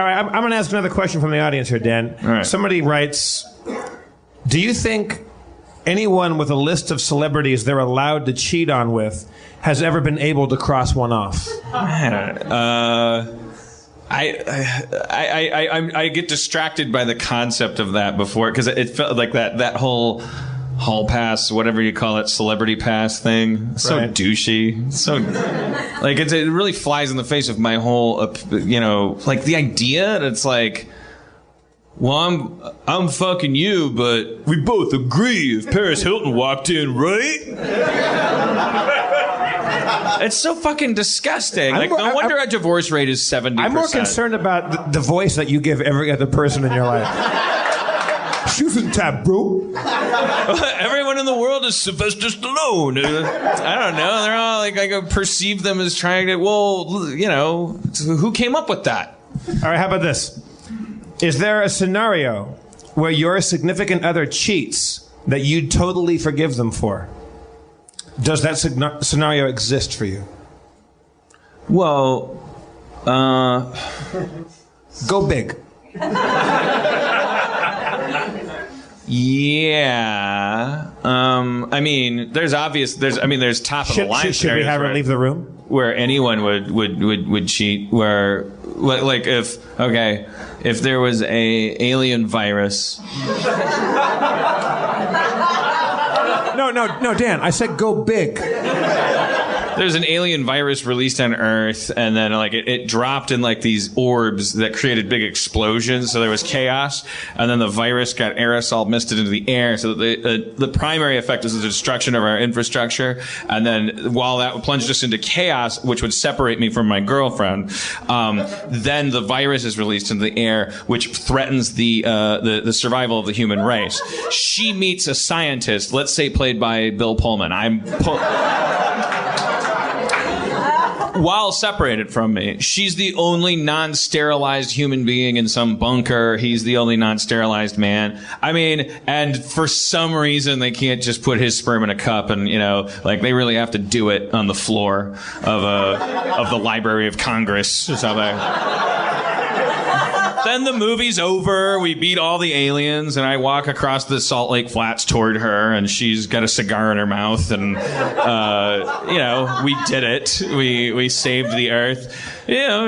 right, I'm going to ask another question from the audience here, Dan. All right. Somebody writes, do you think anyone with a list of celebrities they're allowed to cheat on with has ever been able to cross one off? I get distracted by the concept of that before, because it felt like that whole hall pass, whatever you call it, celebrity pass thing. So right. douchey. So like it really flies in the face of my whole, like the idea that it's like, well, I'm fucking you, but we both agree if Paris Hilton walked in, right? It's so fucking disgusting. No wonder our divorce rate is 70%. I'm more concerned about the voice that you give every other person in your life. Shooting tab, bro. Everyone in the world is Sylvester Stallone. I don't know. They're all like, I perceive them as trying to, who came up with that? All right, how about this? Is there a scenario where your significant other cheats that you'd totally forgive them for? Does that scenario exist for you? Well, go big. Yeah. I mean, there's top of the line. Should we have her leave the room? Where anyone would cheat. Where, like, if there was a alien virus. No, Dan. I said go big. There's an alien virus released on Earth, and then it dropped in these orbs that created big explosions. So there was chaos, and then the virus got aerosol misted into the air. So the primary effect is the destruction of our infrastructure. And then while that plunged us into chaos, which would separate me from my girlfriend, then the virus is released into the air, which threatens the survival of the human race. She meets a scientist, let's say played by Bill Pullman. While separated from me, she's the only non-sterilized human being in some bunker. He's the only non-sterilized man. I mean, and for some reason they can't just put his sperm in a cup and, they really have to do it on the floor of the Library of Congress or something. Then the movie's over. We beat all the aliens, and I walk across the Salt Lake Flats toward her, and she's got a cigar in her mouth, and we did it. We saved the Earth.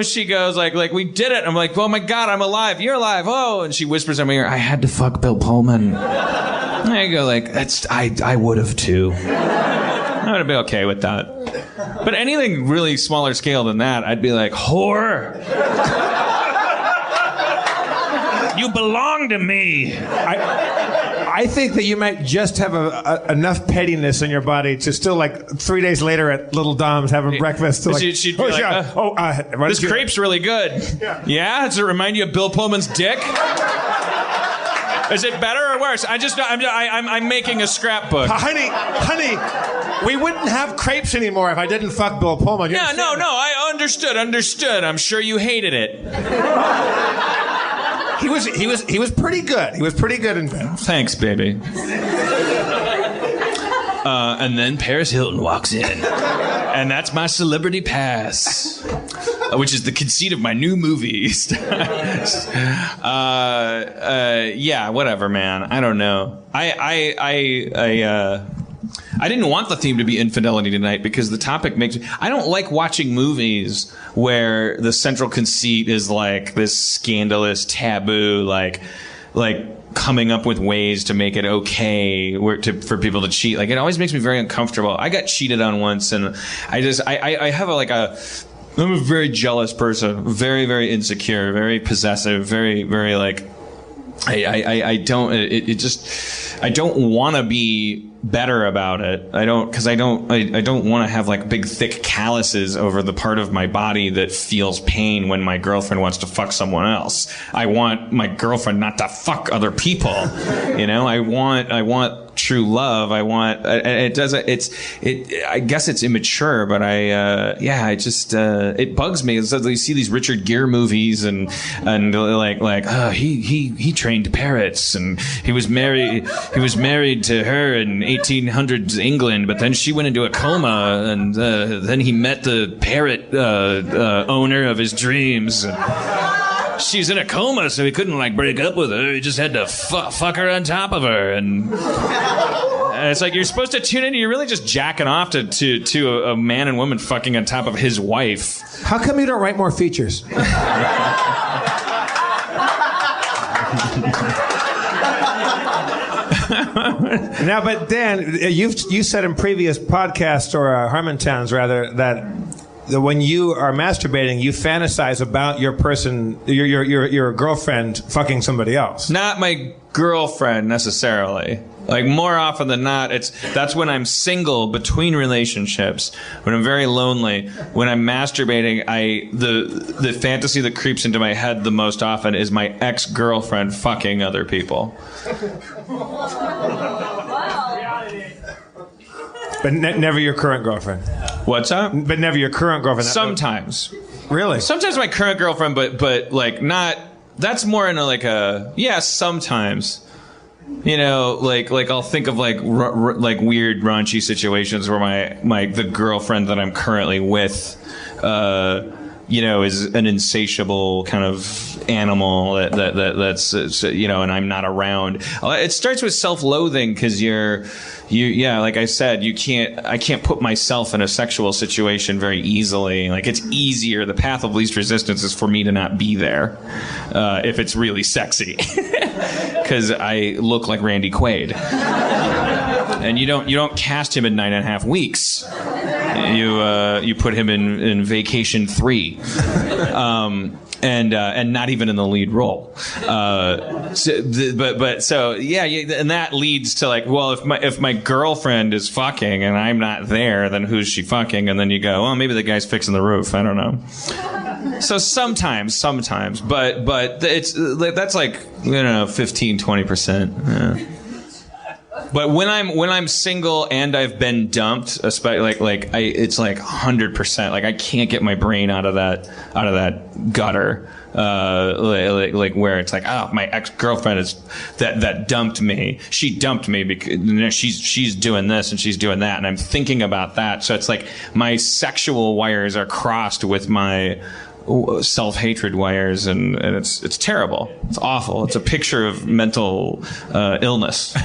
She goes like we did it. I'm like, oh my God, I'm alive. You're alive. Oh, and she whispers in my ear, I had to fuck Bill Pullman. And I go I would have too. I would be okay with that. But anything really smaller scale than that, I'd be like, whore. You belong to me. I think that you might just have enough pettiness in your body to still, 3 days later at Little Dom's having breakfast. She'd be this crepe's really good. Yeah? Does it remind you of Bill Pullman's dick? Is it better or worse? I'm making a scrapbook. Honey, we wouldn't have crepes anymore if I didn't fuck Bill Pullman. Yeah, no, I understood. I'm sure you hated it. He was pretty good. He was pretty good in bed. Thanks, baby. And then Paris Hilton walks in. And that's my celebrity pass. Which is the conceit of my new movie. Yeah, whatever, man. I don't know. I didn't want the theme to be infidelity tonight because the topic makes me... I don't like watching movies where the central conceit is this scandalous taboo, like coming up with ways to make it okay for people to cheat. It always makes me very uncomfortable. I got cheated on once, and I have I'm a very jealous person, very, very insecure, very possessive, very, very I don't want to be better about it. I don't want to have big thick calluses over the part of my body that feels pain when my girlfriend wants to fuck someone else. I want my girlfriend not to fuck other people. I want true love. I want I guess it's immature, but it bugs me. So you see these Richard Gere movies and he trained parrots and he was married to her in 1800s England, but then she went into a coma and then he met the parrot owner of his dreams. she's in a coma, so he couldn't like break up with her. He just had to fuck her on top of her, and it's like you're supposed to tune in. You're really just jacking off to a man and woman fucking on top of his wife. How come you don't write more features? Now, but Dan, you said in previous podcasts or Harmontowns rather that when you are masturbating, you fantasize about your person, your girlfriend fucking somebody else. Not my girlfriend necessarily. Like more often than not, that's when I'm single between relationships, when I'm very lonely, when I'm masturbating. The fantasy that creeps into my head the most often is my ex-girlfriend fucking other people. But never your current girlfriend. What's up? But never your current girlfriend. Sometimes. Really? Sometimes my current girlfriend, but like not. That's more in sometimes. You know, like I'll think of like weird raunchy situations where the girlfriend that I'm currently with, is an insatiable kind of animal that's and I'm not around. It starts with self-loathing because like I said, I can't put myself in a sexual situation very easily. Like it's easier. The path of least resistance is for me to not be there if it's really sexy. Because I look like Randy Quaid, and you don't cast him in 9.5 weeks. You put him in Vacation 3, and not even in the lead role. And that leads to like, well, if my girlfriend is fucking and I'm not there, then who's she fucking? And then you go, well, maybe the guy's fixing the roof. I don't know. So sometimes, but that's like 15-20%. Yeah. But when I'm single and I've been dumped, especially it's like 100%. Like I can't get my brain out of that gutter. Like where it's like, oh, my ex-girlfriend is that dumped me. She dumped me because she's doing this and she's doing that, and I'm thinking about that. So it's like my sexual wires are crossed with my self-hatred wires, and it's terrible. It's awful. It's a picture of mental illness.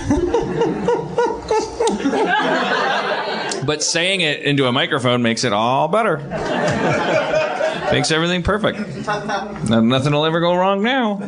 But saying it into a microphone makes it all better. Makes everything perfect. Nothing will ever go wrong now.